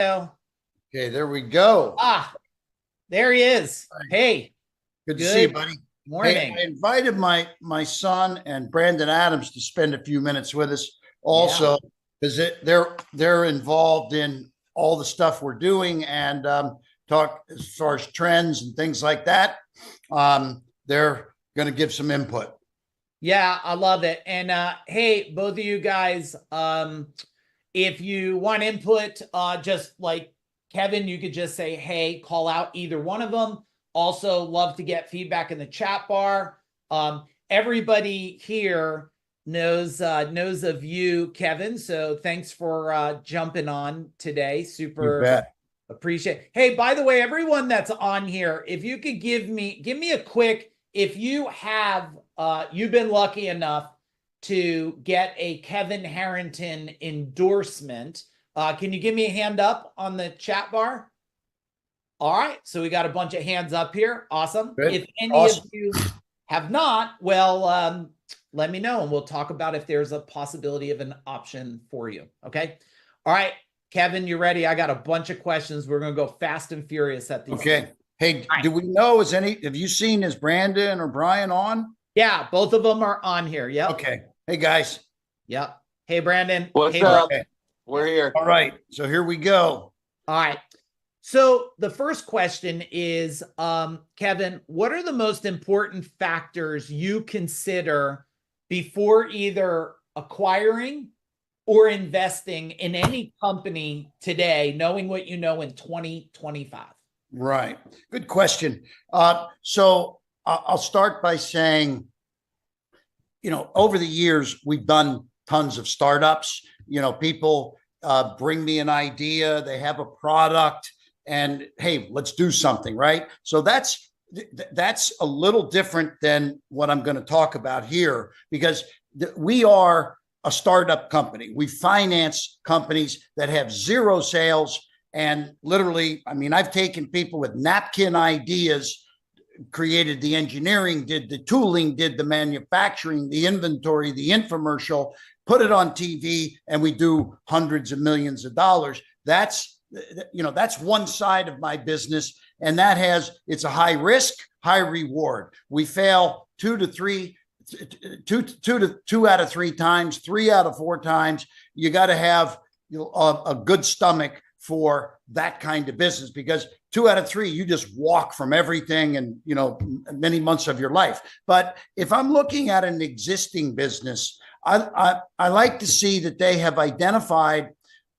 Hello. Okay, there we go. Ah, there he is. Hey, Good to see you, good buddy. Hey, I morning. invited my son and Brandon Adams to spend a few minutes with us Yeah. also because they're involved in all the stuff we're doing and talk as far as trends and things like that. They're going to give some input. Yeah, I love it. And hey, both of you guys, if you want input, just like Kevin, you could just say, hey, call out either one of them. Also, love to get feedback in the chat bar. Everybody here knows of you, Kevin. So thanks for jumping on today. You Super bet. appreciate. Hey, by the way, everyone that's on here, if you could give me a quick, if you have you've been lucky enough to get a Kevin Harrington endorsement, can you give me a hand up on the chat bar? All right, so we got a bunch of hands up here. Awesome. Good. If any of Awesome. you have not, well, let me know and we'll talk about if there's a possibility of an option for you. Okay. All right, Kevin, you ready? I got a bunch of questions. We're going to go fast and furious at these. Okay. Hey, All right. do we know have you seen is Brandon or Brian on? Yeah, both of them are on here. Yep. Okay. Hey guys. Yep. Hey, Brandon. What's Hey, up? Okay. We're here. All right. So here we go. all right. So the first question is, Kevin, what are the most important factors you consider before either acquiring or investing in any company today, knowing what you know in 2025? Right. Good question. So I'll start by saying, over the years, we've done tons of startups. People bring me an idea, they have a product, and hey, let's do something, right? So that's a little different than what I'm going to talk about here because we are a startup company. We finance companies that have zero sales. And literally, I mean, I've taken people with napkin ideas, created the engineering, did the tooling, did the manufacturing, the inventory, the infomercial, put it on TV, and we do hundreds of millions of dollars. That's one side of my business, and it's a high risk, high reward. We fail two out of three times, 3 out of 4 times. You got to have a good stomach for that kind of business because 2 out of 3, you just walk from everything and, many months of your life. But if I'm looking at an existing business, I like to see that they have identified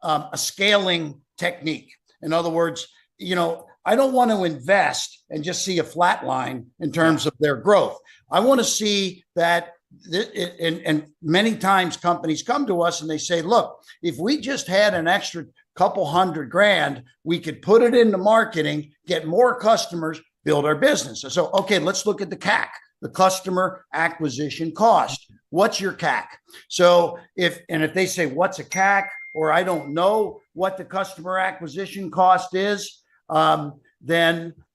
a scaling technique. In other words, I don't want to invest and just see a flat line in terms of their growth. I want to see that, and many times companies come to us and they say, look, if we just had an extra couple $100,000, we could put it into marketing, get more customers, build our business. So, okay, let's look at the CAC, the customer acquisition cost. What's your CAC? So if they say, what's a CAC? Or I don't know what the customer acquisition cost is, then,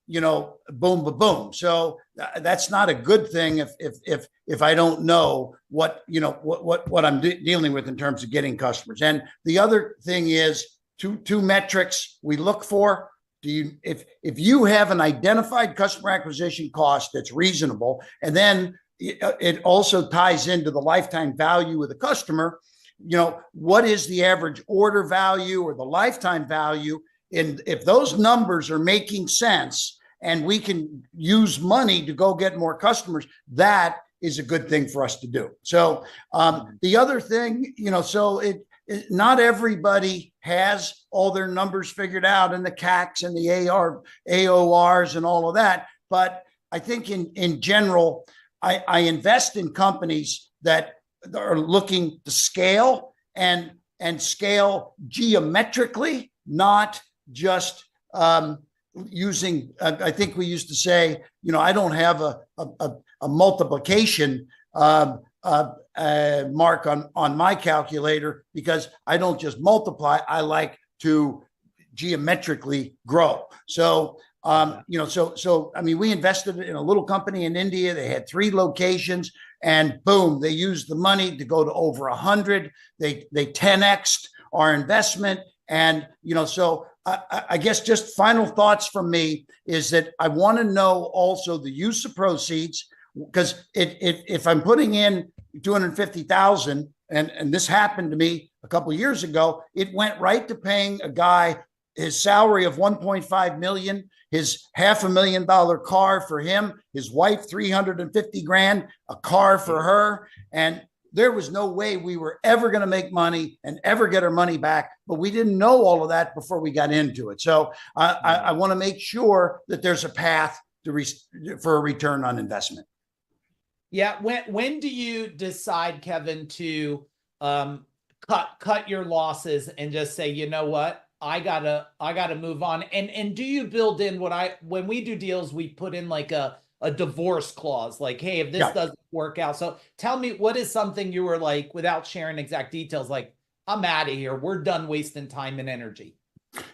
boom, boom, boom. So that's not a good thing if I don't know what I'm dealing with in terms of getting customers. And the other thing is two metrics we look for. If you have an identified customer acquisition cost that's reasonable, and then it also ties into the lifetime value of the customer, what is the average order value or the lifetime value? And if those numbers are making sense and we can use money to go get more customers, that is a good thing for us to do. So the other thing, not everybody has all their numbers figured out and the CACs and the AORs and all of that. But I think in general, I invest in companies that are looking to scale and scale geometrically, not just using. I think we used to say, I don't have a multiplication mark on my calculator because I don't just multiply. I like to geometrically grow. So I mean, we invested in a little company in India. They had 3 locations, and boom, they used the money to go to over 100. They 10x'd our investment, and so I guess just final thoughts from me is that I want to know also the use of proceeds, because if I'm putting in 250,000, and this happened to me a couple of years ago, it went right to paying a guy his salary of 1.5 million, his $500,000 car for him, his wife 350 grand, a car for her, and there was no way we were ever going to make money and ever get our money back, but we didn't know all of that before we got into it. So I want to make sure that there's a path for a return on investment. Yeah. When do you decide, Kevin, to cut your losses and just say, you know what? I gotta move on. And do you build in when we do deals, we put in like a divorce clause, like, hey, if this doesn't work out. So tell me, what is something you were like, without sharing exact details, like, I'm out of here. We're done wasting time and energy.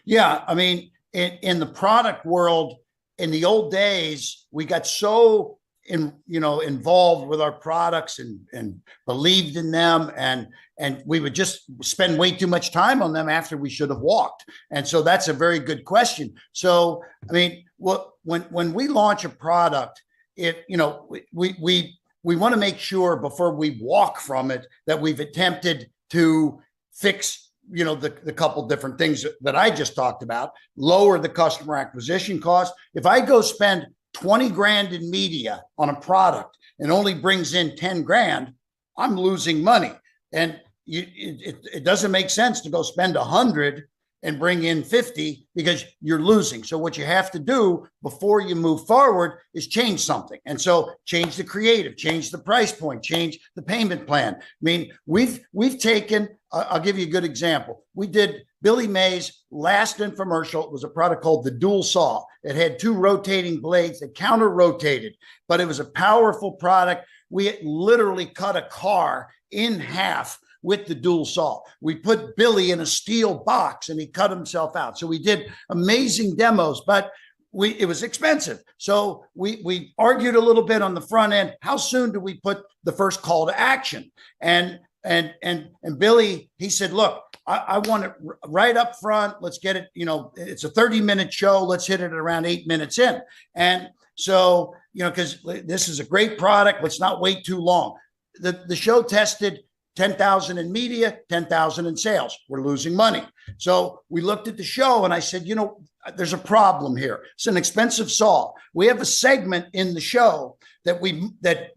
Yeah. I mean, in the product world, in the old days, we got so involved with our products and believed in them, and we would just spend way too much time on them after we should have walked. And so that's a very good question. So I mean, when we launch a product, we want to make sure before we walk from it that we've attempted to fix the couple different things that I just talked about, lower the customer acquisition cost. If I go spend 20 grand in media on a product and only brings in 10 grand, I'm losing money. And it doesn't make sense to go spend 100 and bring in 50 because you're losing. So what you have to do before you move forward is change something. And so change the creative, change the price point, change the payment plan. I mean, we've taken, I'll give you a good example. We did Billy Mays' last infomercial. It was a product called the Dual Saw. It had 2 rotating blades that counter rotated, but it was a powerful product. We literally cut a car in half with the Dual Saw. We put Billy in a steel box and he cut himself out. So we did amazing demos, but it was expensive. So we argued a little bit on the front end. How soon do we put the first call to action? And Billy, he said, look, I want it right up front. Let's get it, it's a 30-minute show. Let's hit it around 8 minutes in. And so, because this is a great product, let's not wait too long. The show tested 10,000 in media, 10,000 in sales. We're losing money. So we looked at the show and I said, there's a problem here. It's an expensive saw. We have a segment in the show that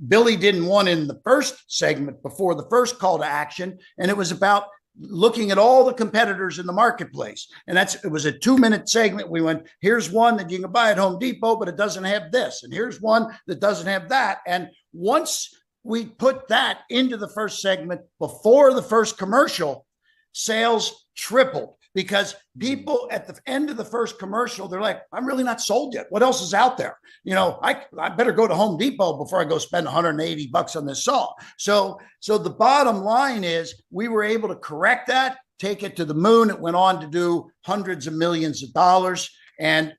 Billy didn't want in the first segment before the first call to action. And it was about looking at all the competitors in the marketplace. And it was a 2-minute segment. We went, here's one that you can buy at Home Depot, but it doesn't have this. And here's one that doesn't have that. And once we put that into the first segment before the first commercial, sales tripled, because people at the end of the first commercial, they're like, I'm really not sold yet. What else is out there? I better go to Home Depot before I go spend $180 on this saw. So the bottom line is we were able to correct that, take it to the moon. It went on to do hundreds of millions of dollars. And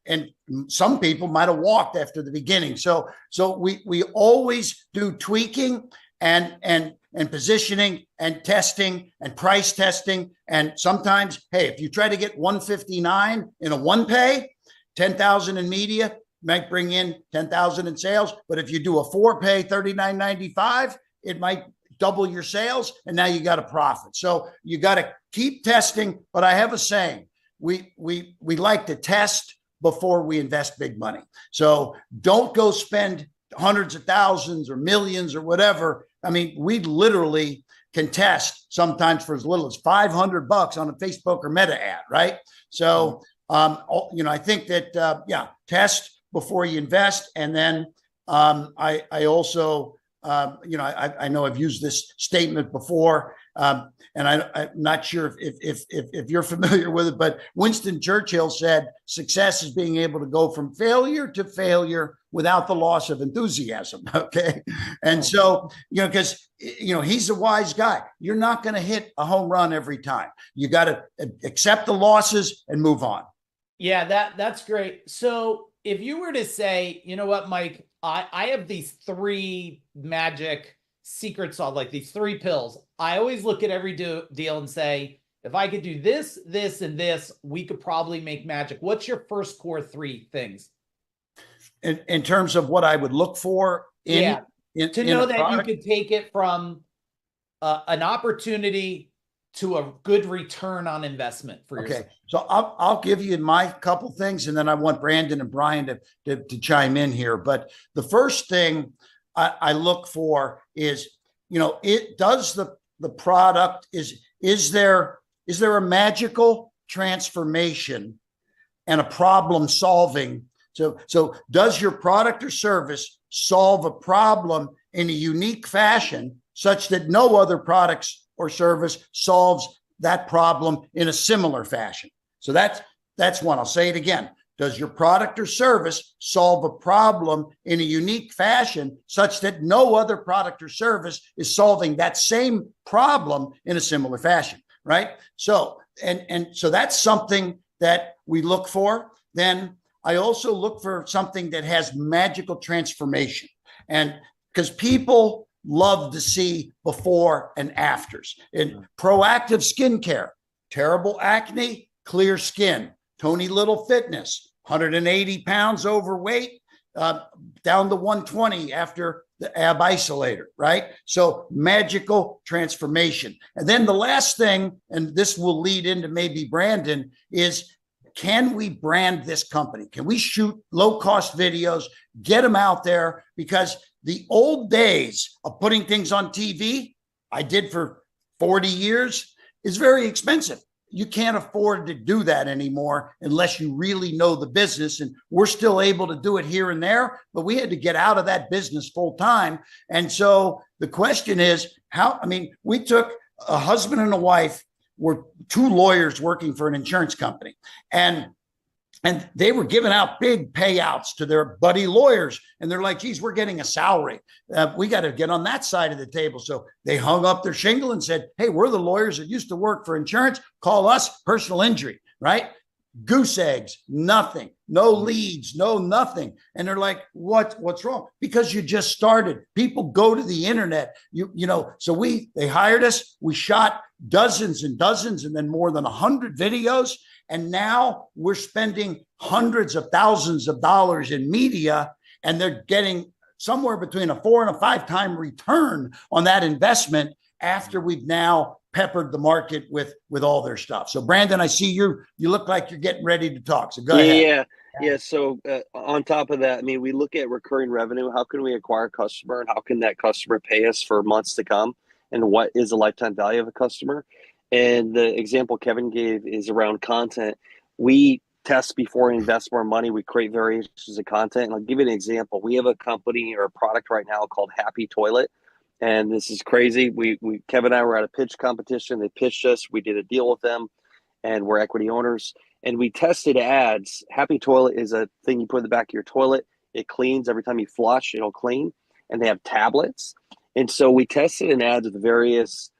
some people might have walked after the beginning. So we always do tweaking and positioning and testing and price testing. And sometimes, hey, if you try to get 159 in a one pay, 10,000 in media might bring in 10,000 in sales. But if you do a 4-pay, $39.95, it might double your sales, and now you got a profit. So you got to keep testing. But I have a saying. We like to test before we invest big money. So don't go spend hundreds of thousands or millions or whatever. I mean, we literally can test sometimes for as little as $500 on a Facebook or Meta ad, right? So, I think that, test before you invest. And then I also, I know I've used this statement before, and I'm not sure if you're familiar with it, but Winston Churchill said success is being able to go from failure to failure without the loss of enthusiasm. Okay. And so, because, he's a wise guy. You're not going to hit a home run every time. You got to accept the losses and move on. Yeah, that's great. So if you were to say, you know what, Mike, I have these 3 magic secret sauce, like these 3 pills. I always look at every deal and say, if I could do this, this, and this, we could probably make magic. What's your first core three things? In terms of what I would look for Yeah. To in know a that you product? could take it from an opportunity to a good return on investment for yourself. Okay, so I'll give you my couple things, and then I want Brandon and Brian to chime in here. But the first thing I look for is, it does the product is there a magical transformation and a problem solving? So does your product or service solve a problem in a unique fashion such that no other products or service solves that problem in a similar fashion? So that's one. I'll say it again. Does your product or service solve a problem in a unique fashion such that no other product or service is solving that same problem in a similar fashion? Right. So, and so that's something that we look for. Then I also look for something that has magical transformation, and because people love to see before and afters. In Proactive Skincare, terrible acne, clear skin. Tony Little Fitness, 180 pounds overweight, down to 120 after the ab isolator, right? So magical transformation. And then the last thing, and this will lead into maybe Brandon, is can we brand this company? Can we shoot low-cost videos, get them out there? Because the old days of putting things on TV, I did for 40 years, is very expensive. You can't afford to do that anymore unless you really know the business. And we're still able to do it here and there, but we had to get out of that business full time. And so the question is we took a husband and a wife, were two lawyers working for an insurance company, and they were giving out big payouts to their buddy lawyers. And they're like, geez, we're getting a salary. We got to get on that side of the table. So they hung up their shingle and said, hey, we're the lawyers that used to work for insurance. Call us personal injury, right? Goose eggs, nothing, no leads, no nothing. And they're like, what's wrong? Because you just started. People go to the internet, so they hired us. We shot dozens and dozens and then more than 100 videos. And now we're spending hundreds of thousands of dollars in media, and they're getting somewhere between a 4 and a 5 time return on that investment after we've now peppered the market with all their stuff. So Brandon, I see you look like you're getting ready to talk. So go ahead. Yeah. So on top of that, we look at recurring revenue. How can we acquire a customer, and how can that customer pay us for months to come? And what is the lifetime value of a customer? And the example Kevin gave is around content. We test before we invest more money. We create variations of content. And I'll give you an example. We have a company or a product right now called Happy Toilet. And this is crazy. Kevin and I were at a pitch competition. They pitched us. We did a deal with them, and we're equity owners. And we tested ads. Happy Toilet is a thing you put in the back of your toilet. It cleans every time you flush. It'll clean. And they have tablets. And so we tested an ads with various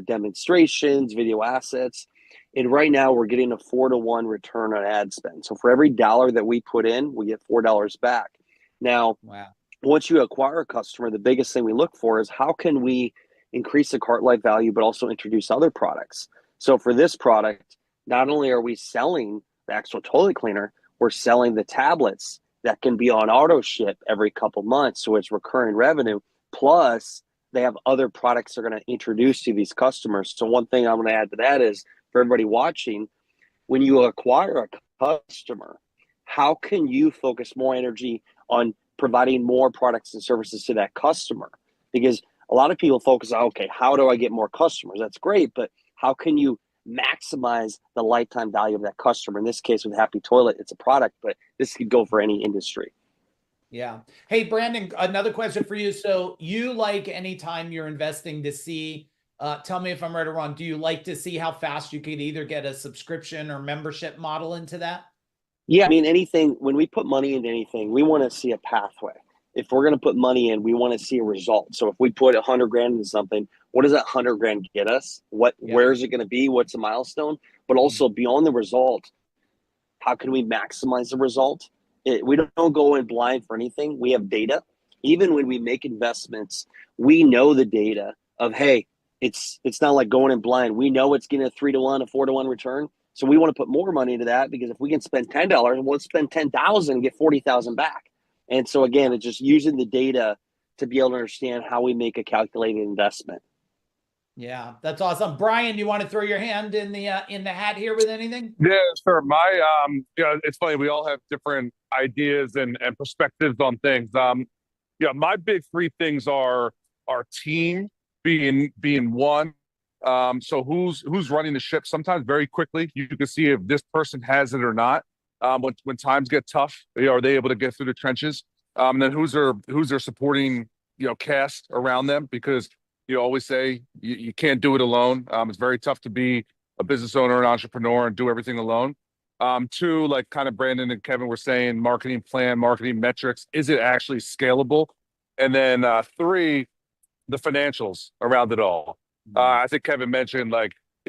demonstrations, video assets. And right now we're getting a 4-to-1 return on ad spend. So for every dollar that we put in, we get $4 back. Now, wow. Once you acquire a customer, the biggest thing we look for is how can we increase the cart life value, but also introduce other products. So for this product, not only are we selling the actual toilet cleaner, we're selling the tablets that can be on auto ship every couple months. So it's recurring revenue. Plus, they have other products they're going to introduce to these customers. So one thing I'm going to add to that is for everybody watching, when you acquire a customer, how can you focus more energy on providing more products and services to that customer? Because a lot of people focus on, okay, how do I get more customers? That's great, but how can you maximize the lifetime value of that customer? In this case with Happy Toilet, it's a product, but this could go for any industry. Yeah. Hey, Brandon, another question for you. So you like anytime you're investing to see, tell me if I'm right or wrong, do you like to see how fast you could either get a subscription or membership model into that? Yeah, anything, when we put money into anything, we want to see a pathway. If we're going to put money in, we want to see a result. So if we put 100 grand into something, what does that 100 grand get us? Where is it going to be? What's a milestone? But also beyond the result, how can we maximize the result? We don't go in blind for anything. We have data. Even when we make investments, we know the data of, hey, it's not like going in blind. We know it's getting a 3-to-1, a 4-to-1 return. So we want to put more money into that, because if we can spend $10, we'll spend 10,000 and get 40,000 back. And so again, it's just using the data to be able to understand how we make a calculated investment. Yeah, that's awesome. Brian, you want to throw your hand in the hat here with anything? Yeah, sure. My it's funny, we all have different ideas and perspectives on things. My big three things are our team being one. So who's running the ship? Sometimes very quickly you can see if this person has it or not. When times get tough, are they able to get through the trenches? And then who's their supporting cast around them, because you always say you can't do it alone. It's very tough to be a business owner, an entrepreneur, and do everything alone. Two, like kind of Brandon and Kevin were saying, marketing plan, marketing metrics. Is it actually scalable? And then three, the financials around it all. I think Kevin mentioned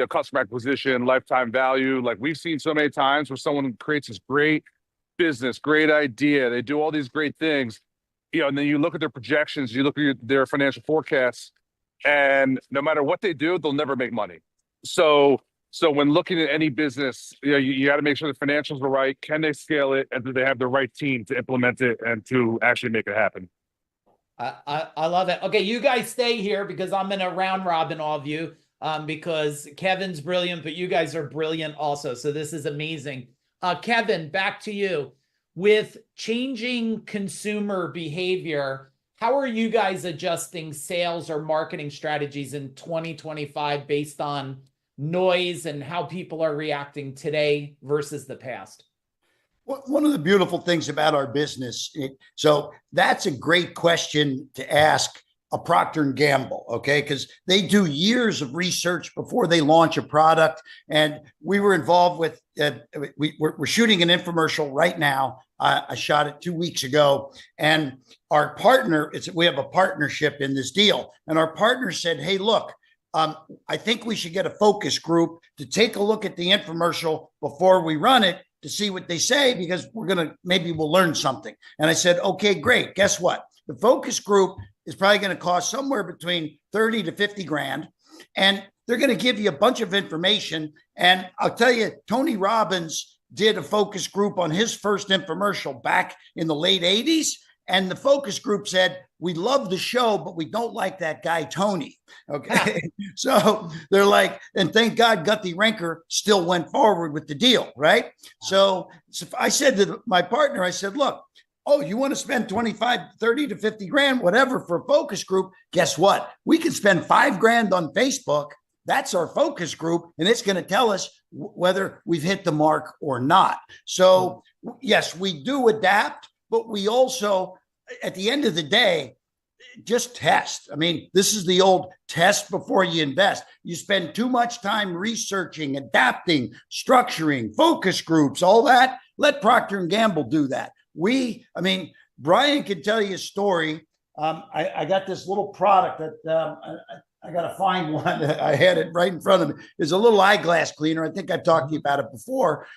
customer acquisition, lifetime value. Like we've seen so many times where someone creates this great business, great idea. They do all these great things, and then you look at their projections, you look at their financial forecasts, and no matter what they do, they'll never make money. So when looking at any business, you got to make sure the financials are right. Can they scale it? And do they have the right team to implement it and to actually make it happen? I love it. Okay, you guys stay here because I'm going to round robin all of you because Kevin's brilliant, but you guys are brilliant also. So this is amazing. Kevin, back to you. With changing consumer behavior, how are you guys adjusting sales or marketing strategies in 2025 based on noise and how people are reacting today versus the past? One of the beautiful things about our business, so that's a great question to ask a Procter & Gamble, okay? Because they do years of research before they launch a product. And we were involved with, we're shooting an infomercial right now. I shot it 2 weeks ago. And our partner, we have a partnership in this deal. And our partner said, hey, look, I think we should get a focus group to take a look at the infomercial before we run it, to see what they say, because maybe we'll learn something. And I said, okay, great. Guess what? The focus group is probably going to cost somewhere between 30 to 50 grand. And they're going to give you a bunch of information. And I'll tell you, Tony Robbins did a focus group on his first infomercial back in the late 80s. And the focus group said, we love the show, but we don't like that guy, Tony. Okay. So they're like, and thank God Guthy-Renker still went forward with the deal. Right. So I said to my partner, I said, look, you want to spend 25, 30 to 50 grand, whatever, for a focus group. Guess what? We can spend 5 grand on Facebook. That's our focus group. And it's going to tell us whether we've hit the mark or not. So yes, we do adapt, but we also, at the end of the day, just test. I mean, this is the old test before you invest. You spend too much time researching, adapting, structuring, focus groups, all that. Let Procter & Gamble do that. Brian can tell you a story. I got this little product that I got to find one. I had it right in front of me. It's a little eyeglass cleaner. I think I've talked to you about it before.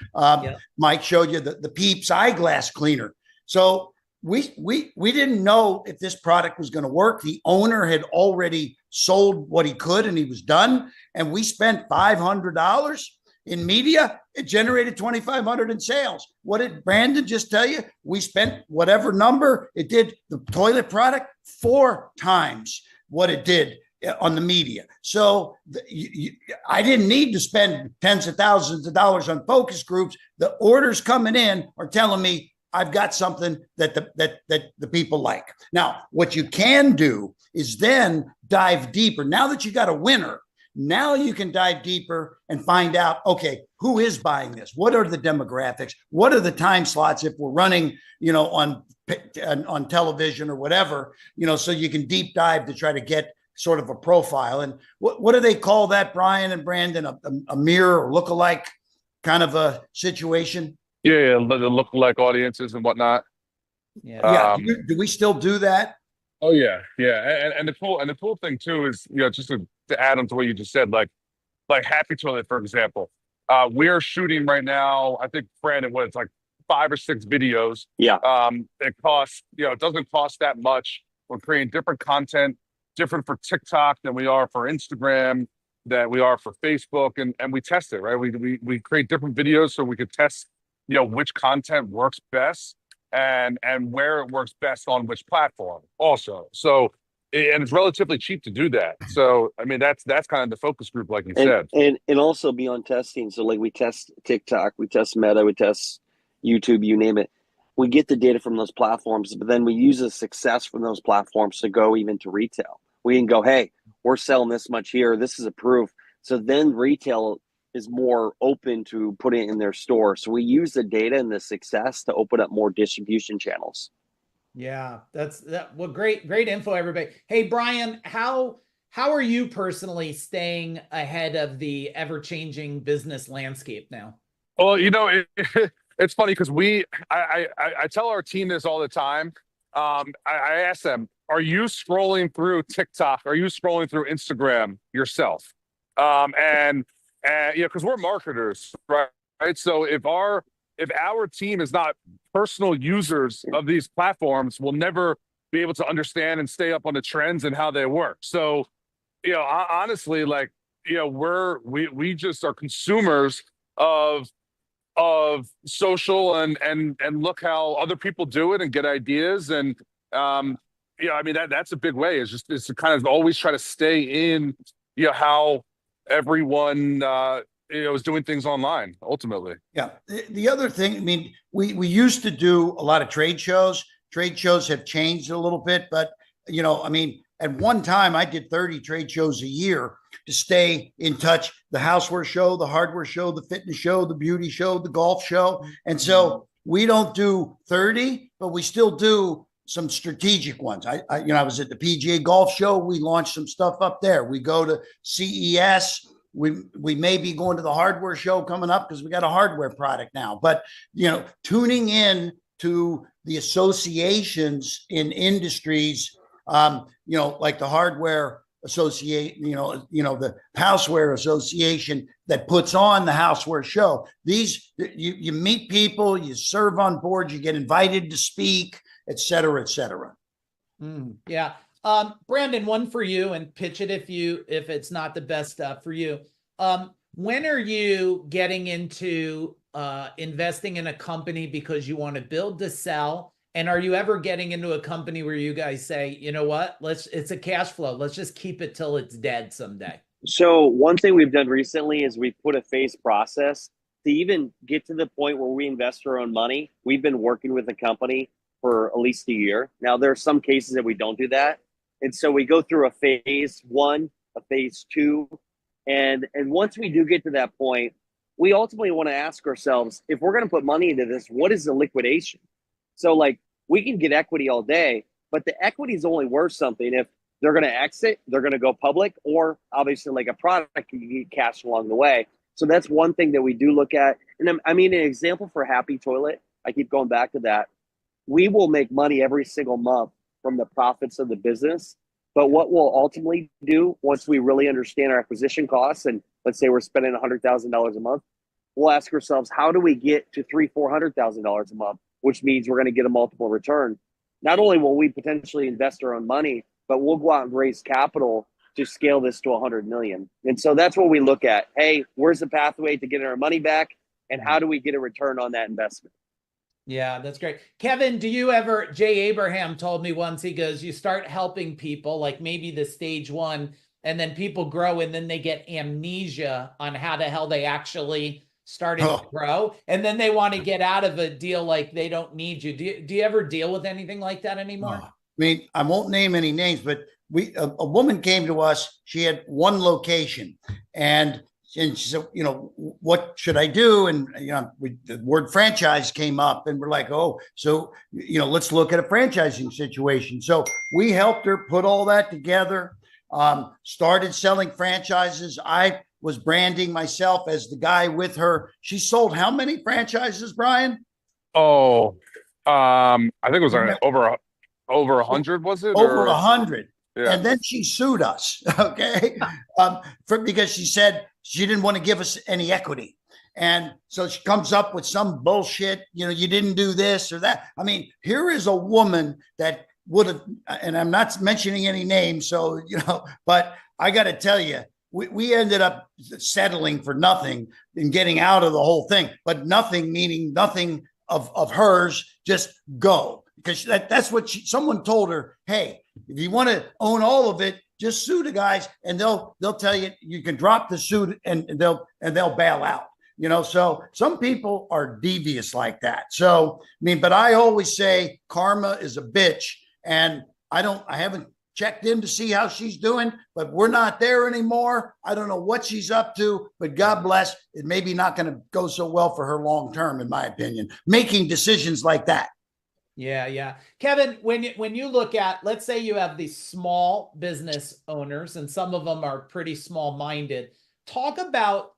Mike showed you the Peeps eyeglass cleaner. So we didn't know if this product was going to work. The owner had already sold what he could and he was done. And we spent $500 in media. It generated $2,500 in sales. What did Brandon just tell you? We spent whatever number it did, the toilet product, 4 times what it did on the media. So I didn't need to spend tens of thousands of dollars on focus groups. The orders coming in are telling me I've got something that the people like. Now, what you can do is then dive deeper. Now that you got a winner, now you can dive deeper and find out, okay, who is buying this? What are the demographics? What are the time slots if we're running, on television or whatever, so you can deep dive to try to get sort of a profile. And what do they call that, Brian and Brandon? A mirror or lookalike kind of a situation? Yeah, the lookalike audiences and whatnot. Yeah. Do we still do that? Oh yeah. And the cool thing too is, just to add on to what you just said, like Happy Toilet, for example. We're shooting right now, I think, Brandon, it's like 5 or 6 videos. Yeah. It costs, it doesn't cost that much. We're creating different content different for TikTok than we are for Instagram, that we are for Facebook, and we test it, right? We create different videos so we could test, which content works best and where it works best on which platform also. So, and it's relatively cheap to do that. So, I mean, that's kind of the focus group, like you said. And also beyond testing. So like we test TikTok, we test Meta, we test YouTube, you name it. We get the data from those platforms, but then we use the success from those platforms to go even to retail. We can go, hey, we're selling this much here. This is a proof. So then retail is more open to putting it in their store. So we use the data and the success to open up more distribution channels. Yeah, well, great info, everybody. Hey, Brian, how are you personally staying ahead of the ever-changing business landscape now? Well, it's funny because I tell our team this all the time. I ask them, are you scrolling through TikTok? Are you scrolling through Instagram yourself? Because we're marketers, right? So if our team is not personal users of these platforms, we'll never be able to understand and stay up on the trends and how they work. So, honestly, like, we just are consumers of social and look how other people do it and get ideas. And, I mean, that's a big way is to kind of always try to stay in, how everyone, is doing things online ultimately. Yeah. The other thing, I mean, we used to do a lot of trade shows. Trade shows have changed a little bit, but I mean, at one time I did 30 trade shows a year to stay in touch. The houseware show, the hardware show, the fitness show, the beauty show, the golf show. And so we don't do 30, but we still do some strategic ones. I was at the PGA Golf Show. We launched some stuff up there. We go to CES. We may be going to the hardware show coming up because we got a hardware product now. But tuning in to the associations in industries, like the hardware associate, the houseware association that puts on the houseware show. These you meet people, you serve on board, you get invited to speak, et cetera, et cetera. Yeah. Brandon, one for you, and pitch it if it's not the best for you. When are you getting into investing in a company because you want to build to sell? And are you ever getting into a company where you guys say, you know what, it's a cash flow. Let's just keep it till it's dead someday? So one thing we've done recently is we've put a phase process to even get to the point where we invest our own money. We've been working with a company for at least a year. Now, there are some cases that we don't do that. And so we go through a phase 1, a phase 2. And once we do get to that point, we ultimately want to ask ourselves, if we're going to put money into this, what is the liquidation? So like we can get equity all day, but the equity is only worth something if they're going to exit, they're going to go public, or obviously like a product can get cash along the way. So that's one thing that we do look at. And I mean, an example for Happy Toilet, I keep going back to that. We will make money every single month from the profits of the business. But what we'll ultimately do once we really understand our acquisition costs, and let's say we're spending $100,000 a month, we'll ask ourselves, how do we get to $300,000-$400,000 a month, which means we're going to get a multiple return. Not only will we potentially invest our own money, but we'll go out and raise capital to scale this to 100 million. And so that's what we look at. Hey, where's the pathway to getting our money back? And how do we get a return on that investment? Yeah, that's great. Kevin, Jay Abraham told me once, he goes, you start helping people, like maybe the stage 1, and then people grow and then they get amnesia on how the hell they actually started to grow. And then they want to get out of a deal like they don't need you. Do you ever deal with anything like that anymore? I mean, I won't name any names, but a woman came to us. She had one location, and she said, what should I do? And, the word franchise came up, and we're like, oh, so, let's look at a franchising situation. So we helped her put all that together, started selling franchises. I was branding myself as the guy with her. She sold how many franchises, Brian? Oh, I think it was over 100, was it? Over 100. Yeah. And then she sued us, okay? Because she said she didn't want to give us any equity. And so she comes up with some bullshit, you didn't do this or that. I mean, here is a woman that would have, and I'm not mentioning any names, so, but I got to tell you, we ended up settling for nothing and getting out of the whole thing, but nothing meaning nothing of hers, just go. Because that's what someone told her. Hey, if you want to own all of it, just sue the guys, and they'll tell you you can drop the suit, and they'll bail out. So some people are devious like that. So but I always say karma is a bitch, and I haven't checked in to see how she's doing, but we're not there anymore. I don't know what she's up to, but God bless. It may be not going to go so well for her long term, in my opinion, making decisions like that. Yeah. Kevin, when you look at, let's say you have these small business owners, and some of them are pretty small minded. Talk about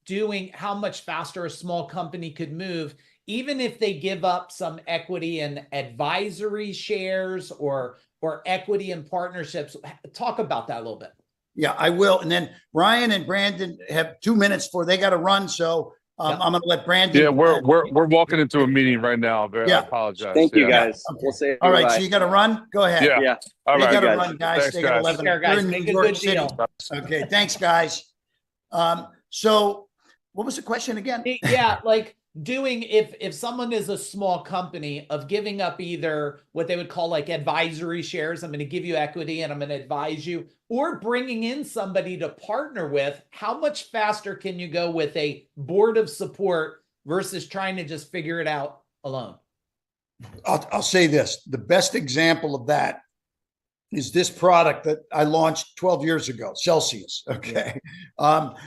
doing how much faster a small company could move, even if they give up some equity in advisory shares or equity in partnerships. Talk about that a little bit. Yeah, I will. And then Brian and Brandon have 2 minutes before they got to run. So I'm going to let Brandon. Yeah, we're walking into a meeting right now. I apologize. Thank you, Yeah. guys. Okay. We'll say all right. bye. So you got to run. Go ahead. Yeah. All they right, got to guys. run, guys. Thanks, They got guys. 11. Care, guys. We're in Make New a York good City. deal. Okay. Thanks, guys. So what was the question again? Yeah, like doing, if someone is a small company, of giving up either what they would call like advisory shares, I'm going to give you equity and I'm going to advise you, or bringing in somebody to partner with, how much faster can you go with a board of support versus trying to just figure it out alone? I'll say this. The best example of that is this product that I launched 12 years ago, Celsius. Okay.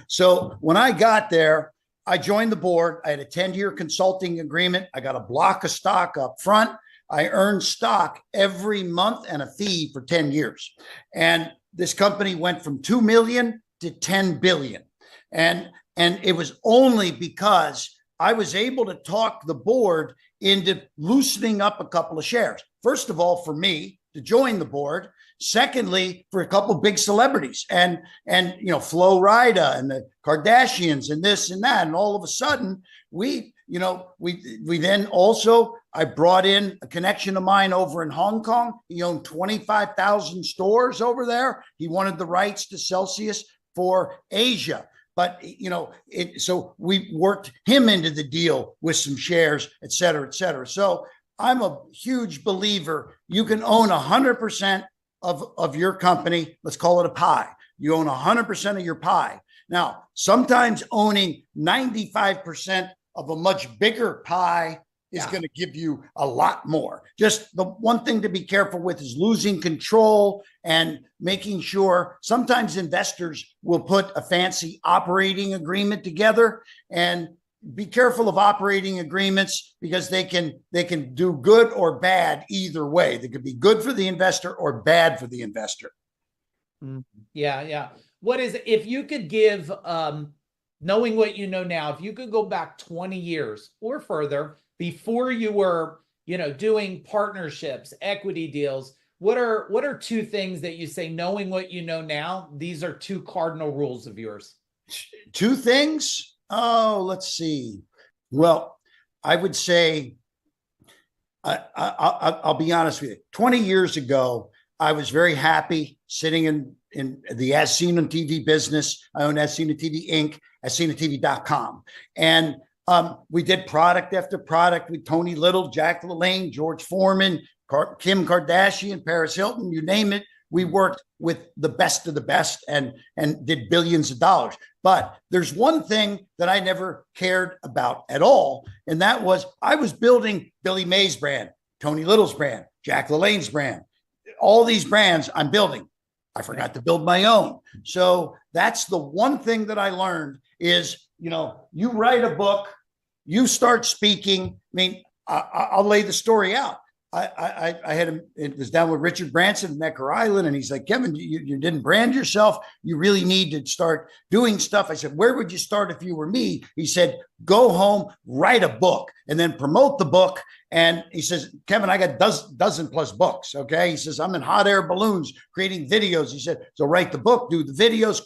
So when I got there, I joined the board. I had a 10-year consulting agreement. I got a block of stock up front. I earned stock every month and a fee for 10 years. And this company went from 2 million to 10 billion. And it was only because I was able to talk the board into loosening up a couple of shares. First of all, for me to join the board. Secondly, for a couple of big celebrities and Flo Rida and the Kardashians and this and that. And all of a sudden we then also, I brought in a connection of mine over in Hong Kong. He owned 25,000 stores over there. He wanted the rights to Celsius for Asia. But, so we worked him into the deal with some shares, et cetera, et cetera. So I'm a huge believer. You can own 100% of your company. Let's call it a pie. You own 100% of your pie. Now, sometimes owning 95% of a much bigger pie is going to give you a lot more. Just the one thing to be careful with is losing control and making sure. Sometimes investors will put a fancy operating agreement together, and be careful of operating agreements because they can do good or bad either way. They could be good for the investor or bad for the investor. Yeah. What is, if you could give, knowing what you know now, if you could go back 20 years or further before you were, doing partnerships, equity deals, what are two things that you say, knowing what you know now, these are two cardinal rules of yours? Two things? Oh, let's see. Well, I would say, I'll be honest with you. 20 years ago, I was very happy sitting in the As Seen on TV business. I own As Seen on TV Inc., AsSeenOnTV.com. And we did product after product with Tony Little, Jack LaLanne, George Foreman, Kim Kardashian, Paris Hilton, you name it. We worked with the best of the best and did billions of dollars. But there's one thing that I never cared about at all. And that was, I was building Billy Mays' brand, Tony Little's brand, Jack LaLanne's brand. All these brands I'm building. I forgot to build my own. So that's the one thing that I learned is, you write a book, you start speaking. I mean, I'll lay the story out. I had him, it was down with Richard Branson in Necker Island. And he's like, Kevin, you didn't brand yourself. You really need to start doing stuff. I said, where would you start if you were me? He said, go home, write a book, and then promote the book. And he says, Kevin, I got dozen plus books. Okay. He says, I'm in hot air balloons creating videos. He said, so write the book, do the videos,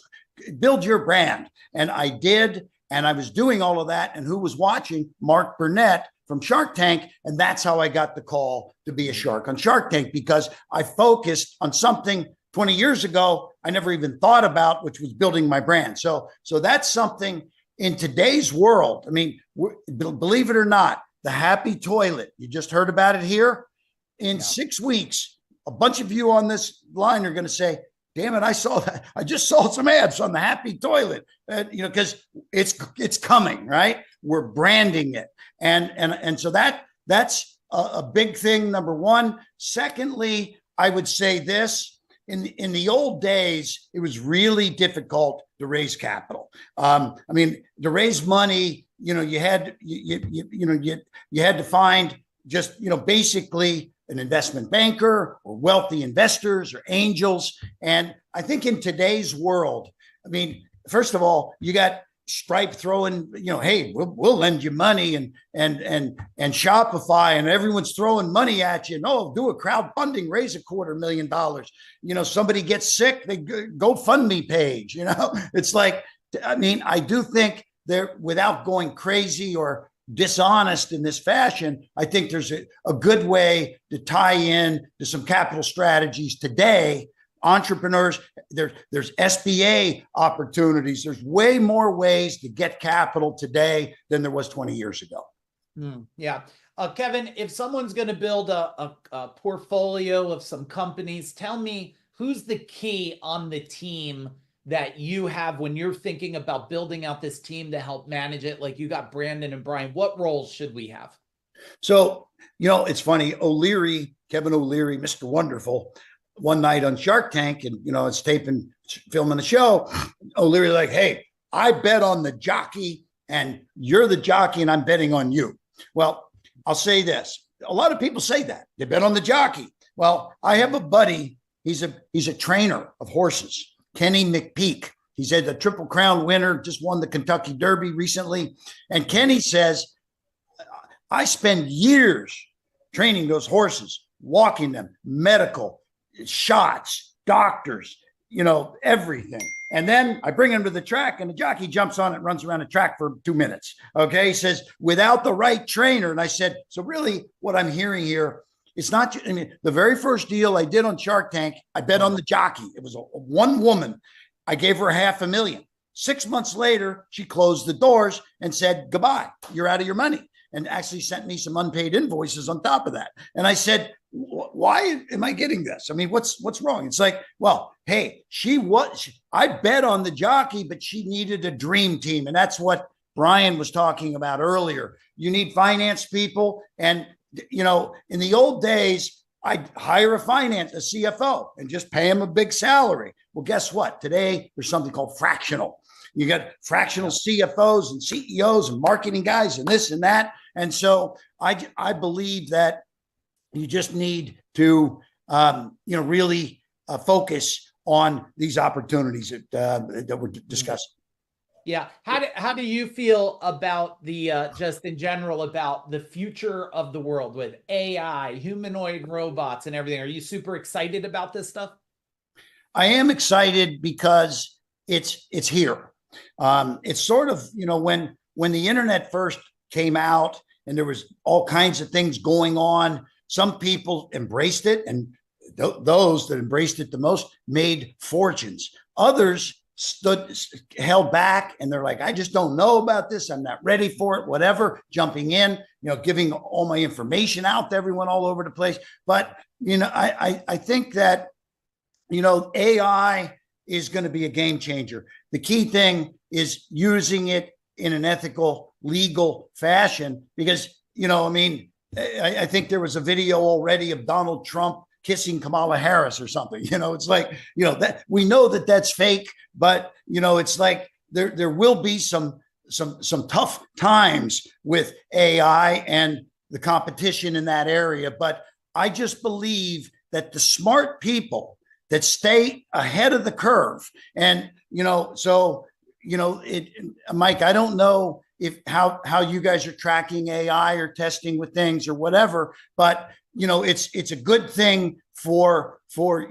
build your brand. And I did. And I was doing all of that. And who was watching? Mark Burnett, from Shark Tank. And that's how I got the call to be a shark on Shark Tank, because I focused on something 20 years ago I never even thought about, which was building my brand. So that's something in today's world. I mean, believe it or not, the Happy Toilet, you just heard about it here. In 6 weeks, a bunch of you on this line are going to say, damn it, I saw that. I just saw some ads on the Happy Toilet, because it's coming, right? We're branding it. And so that's a big thing, number one. Secondly, I would say this. In the old days, it was really difficult to raise capital. I mean, to raise money, you had to find just, basically an investment banker or wealthy investors or angels. And I think in today's world, I mean, first of all, you got Stripe throwing, hey, we'll lend you money, and Shopify, and everyone's throwing money at you. No, do a crowdfunding, raise $250,000. Somebody gets sick, they go fund me page. It's like, I mean, I do think there, without going crazy or dishonest in this fashion, I think there's a good way to tie in to some capital strategies today. Entrepreneurs, there's SBA opportunities. There's way more ways to get capital today than there was 20 years ago. Yeah. Kevin, if someone's going to build a portfolio of some companies, tell me who's the key on the team that you have when you're thinking about building out this team to help manage it? Like, you got Brandon and Brian. What roles should we have? So, it's funny. Kevin O'Leary, Mr. Wonderful, one night on Shark Tank, and it's filming the show. O'Leary like, hey, I bet on the jockey, and you're the jockey, and I'm betting on you. Well, I'll say this: a lot of people say that they bet on the jockey. Well, I have a buddy. He's a trainer of horses, Kenny McPeak. He's a Triple Crown winner, just won the Kentucky Derby recently. And Kenny says, I spend years training those horses, walking them, medical, shots, doctors, everything. And then I bring him to the track, and the jockey jumps on it and runs around the track for 2 minutes. Okay. He says, without the right trainer. And I said, so really what I'm hearing here, it's not, the very first deal I did on Shark Tank, I bet on the jockey. It was one woman. I gave her $500,000. 6 months later, she closed the doors and said, goodbye, you're out of your money. And actually sent me some unpaid invoices on top of that. And I said, why am I getting this? I mean, what's wrong? It's like, well, hey, I bet on the jockey, but she needed a dream team. And that's what Brian was talking about earlier. You need finance people. And, in the old days, I'd hire a CFO and just pay him a big salary. Well, guess what? Today, there's something called fractional. You got fractional CFOs and CEOs and marketing guys and this and that. And so I believe that you just need to, really focus on these opportunities that we're discussing. Yeah. How do you feel about the, just in general, about the future of the world with AI, humanoid robots and everything? Are you super excited about this stuff? I am excited because it's here. It's sort of, when the internet first came out and there was all kinds of things going on, some people embraced it, and those that embraced it the most made fortunes. Others held back, and they're like, I just don't know about this. I'm not ready for it, whatever, jumping in, giving all my information out to everyone all over the place. But, I think that, AI is going to be a game changer. The key thing is using it in an ethical, legal fashion, because, I think there was a video already of Donald Trump kissing Kamala Harris or something. It's like, that we know that that's fake, but, it's like there will be some tough times with AI and the competition in that area. But I just believe that the smart people that stay ahead of the curve, and, Mike, I don't know how you guys are tracking AI or testing with things or whatever, but it's a good thing for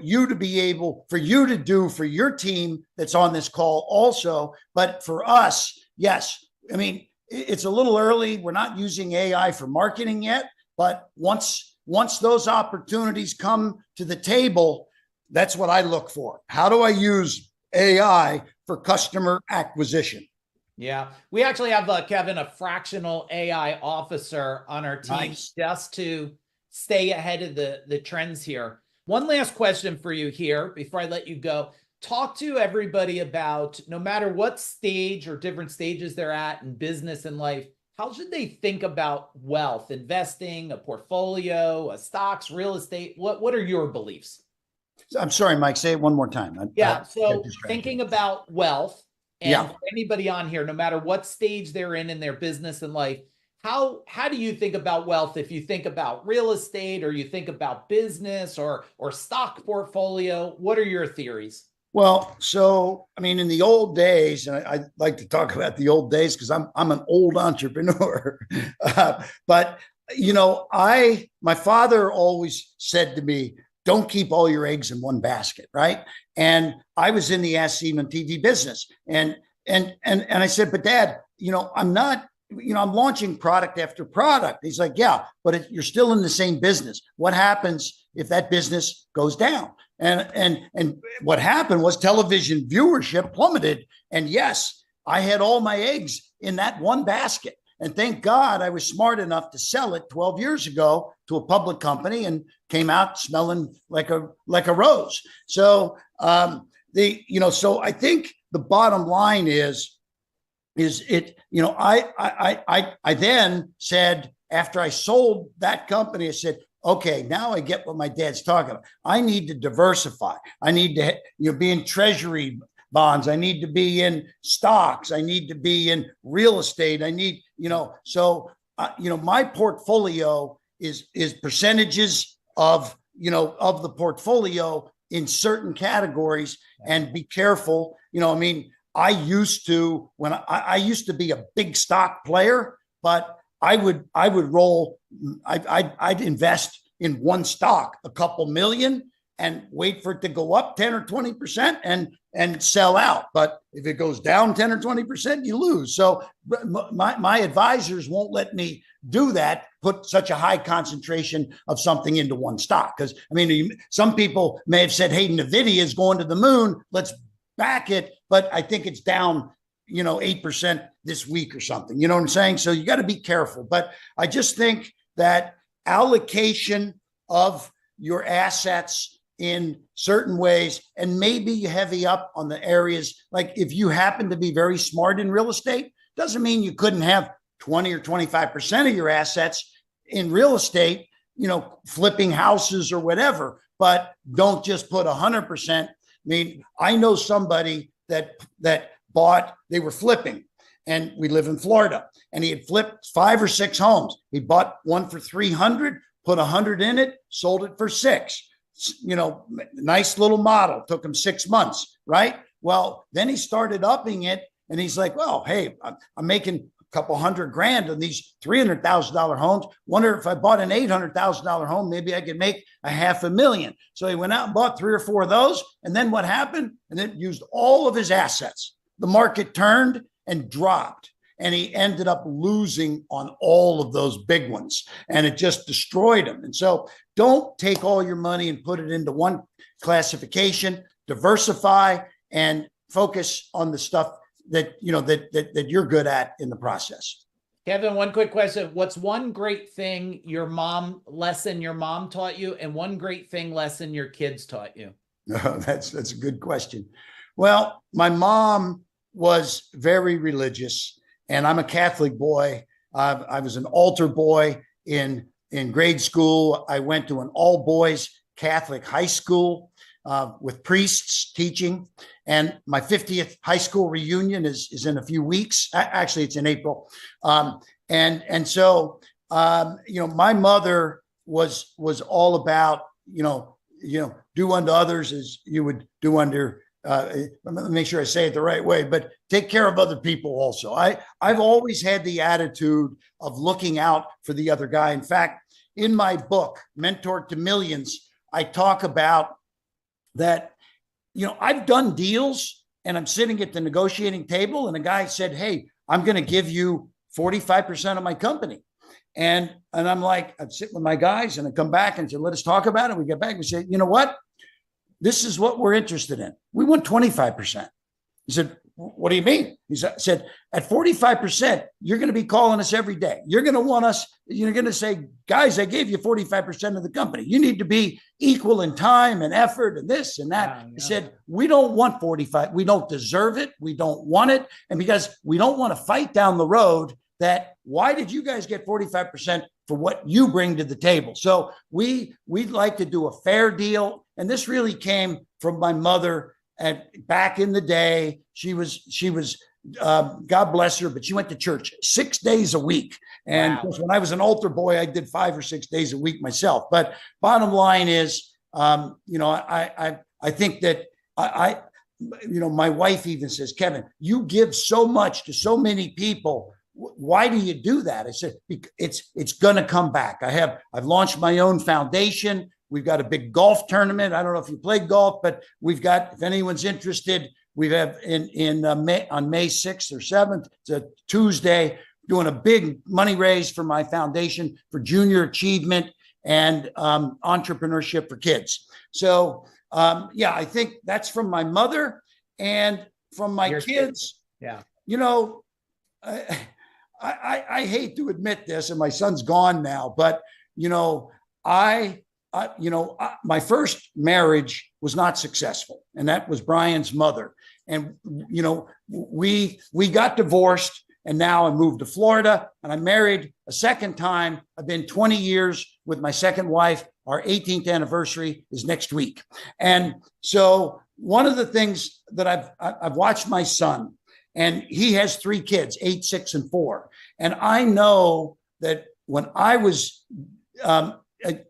you to be able, for you to do for your team that's on this call also. But for us, yes, I mean, it's a little early. We're not using AI for marketing yet, but once those opportunities come to the table, that's what I look for. How do I use AI for customer acquisition? Yeah, we actually have Kevin, a fractional AI officer on our team, Nice. just to stay ahead of the trends here. One last question for you here before I let you go. Talk to everybody about, no matter what stage or different stages they're at in business and life, how should they think about wealth, investing, a portfolio, a stocks, real estate? What are your beliefs? I'm sorry, Mike, say it one more time. Yeah, I so get distracted. thinking about wealth, and Yeah. for anybody on here, no matter what stage they're in their business and life, how do you think about wealth? If you think about real estate, or you think about business, or stock portfolio, what are your theories? Well, so I mean, in the old days, and I like to talk about the old days because I'm an old entrepreneur. But you know, my father always said to me, "Don't keep all your eggs in one basket," right? And I was in the Ask Steve on TV business, and I said, "But Dad, you know, I'm not." You know, I'm launching product after product. He's like, yeah, but you're still in the same business. What happens if that business goes down? And what happened was television viewership plummeted. And yes, I had all my eggs in that one basket. And thank God I was smart enough to sell it 12 years ago to a public company and came out smelling like a rose. So so I think the bottom line is it, you know, I then said, after I sold that company, I said, okay, now I get what my dad's talking about. I need to diversify. I need to, be in treasury bonds. I need to be in stocks. I need to be in real estate. I need, my portfolio is percentages of the portfolio in certain categories, and be careful. I used to be a big stock player, but I'd invest in one stock, a couple million, and wait for it to go up 10 or 20% and sell out. But if it goes down 10 or 20%, you lose. So my advisors won't let me do that, put such a high concentration of something into one stock. Because some people may have said, hey, NVIDIA is going to the moon, let's back it, but I think it's down 8% this week or something. You know what I'm saying? So you got to be careful. But I just think that allocation of your assets in certain ways, and maybe you heavy up on the areas, like if you happen to be very smart in real estate, doesn't mean you couldn't have 20 or 25% of your assets in real estate, flipping houses or whatever, but don't just put 100%. I know somebody that bought, they were flipping, and we live in Florida, and he had flipped 5 or 6 homes. He bought one for 300, put 100 in it, sold it for 6. Nice little model. Took him 6 months, right? Well, then he started upping it, and he's like, well, hey, I'm making a couple $100,000 on these $300,000 homes. Wonder if I bought an $800,000 home, maybe I could make $500,000. So he went out and bought 3 or 4 of those. And then what happened? And then used all of his assets. The market turned and dropped, and he ended up losing on all of those big ones, and it just destroyed him. And so don't take all your money and put it into one classification. Diversify and focus on the stuff that you're good at in the process. Kevin, one quick question. What's one great thing lesson your mom taught you, and one great thing lesson your kids taught you? That's a good question. Well, my mom was very religious, and I'm a Catholic boy. I was an altar boy in grade school. I went to an all boys Catholic high school with priests teaching. And my 50th high school reunion is in a few weeks. Actually, it's in April. So my mother was all about, do unto others as you would do under, let me make sure I say it the right way, but take care of other people also. I've always had the attitude of looking out for the other guy. In fact, in my book, Mentor to Millions, I talk about that, I've done deals and I'm sitting at the negotiating table and a guy said, hey, I'm going to give you 45% of my company. And I'm like, I'd sit with my guys and I'd come back and say, let us talk about it. We get back and we say, you know what? This is what we're interested in. We want 25%. He said, what do you mean? He said, at 45%, you're going to be calling us every day. You're going to want us, you're going to say, guys, I gave you 45% of the company. You need to be equal in time and effort and this and that. Yeah. He said, we don't want 45. We don't deserve it. We don't want it. And because we don't want to fight down the road that, why did you guys get 45% for what you bring to the table? So we'd like to do a fair deal. And this really came from my mother. And back in the day, she was God bless her, but she went to church 6 days a week. And Wow. when I was an altar boy, I did 5 or 6 days a week myself. But bottom line is, I think that my wife even says, Kevin, you give so much to so many people. Why do you do that? I said, it's going to come back. I've launched my own foundation. We've got a big golf tournament. I don't know if you play golf, but we've got, if anyone's interested, we have on May 6th or 7th, it's a Tuesday, doing a big money raise for my foundation for junior achievement and entrepreneurship for kids. So, I think that's from my mother and from my Your kids. Yeah. I hate to admit this, and my son's gone now, but my first marriage was not successful, and that was Brian's mother. And we got divorced, and now I moved to Florida, and I married a second time. I've been 20 years with my second wife. Our 18th anniversary is next week, and so one of the things that I've watched my son, and he has 3 kids, 8, 6, and 4, and I know that when I was an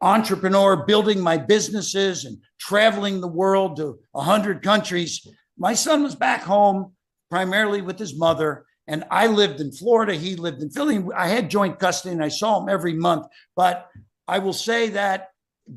entrepreneur, building my businesses and traveling the world to 100 countries, my son was back home primarily with his mother, and I lived in Florida. He lived in Philly. I had joint custody, and I saw him every month. But I will say that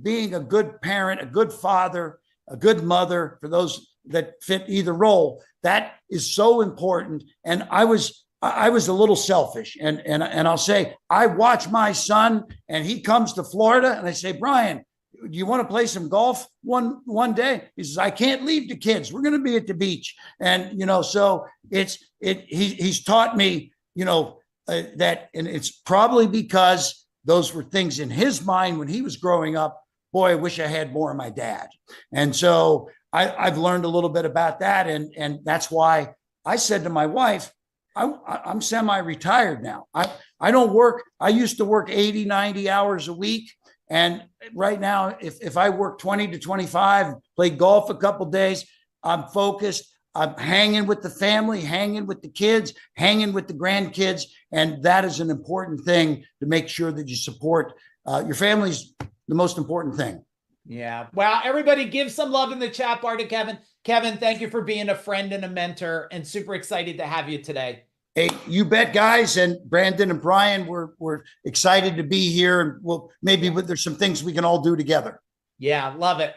being a good parent, a good father, a good mother, for those that fit either role, that is so important. And I was a little selfish, and I'll say, I watch my son, and he comes to Florida, and I say, Brian, do you want to play some golf one day? He says, I can't leave the kids. We're going to be at the beach. And, so he's taught me, that, and it's probably because those were things in his mind when he was growing up. Boy, I wish I had more of my dad. And so I've learned a little bit about that. And that's why I said to my wife, I'm semi-retired now. I don't work. I used to work 80, 90 hours a week. And right now, if I work 20 to 25, play golf a couple of days, I'm focused. I'm hanging with the family, hanging with the kids, hanging with the grandkids. And that is an important thing, to make sure that you support your family's the most important thing. Yeah. Well, everybody give some love in the chat bar to Kevin. Kevin, thank you for being a friend and a mentor, and super excited to have you today. Hey, you bet, guys. And Brandon and Brian, we're excited to be here. And maybe there's some things we can all do together. Yeah, love it.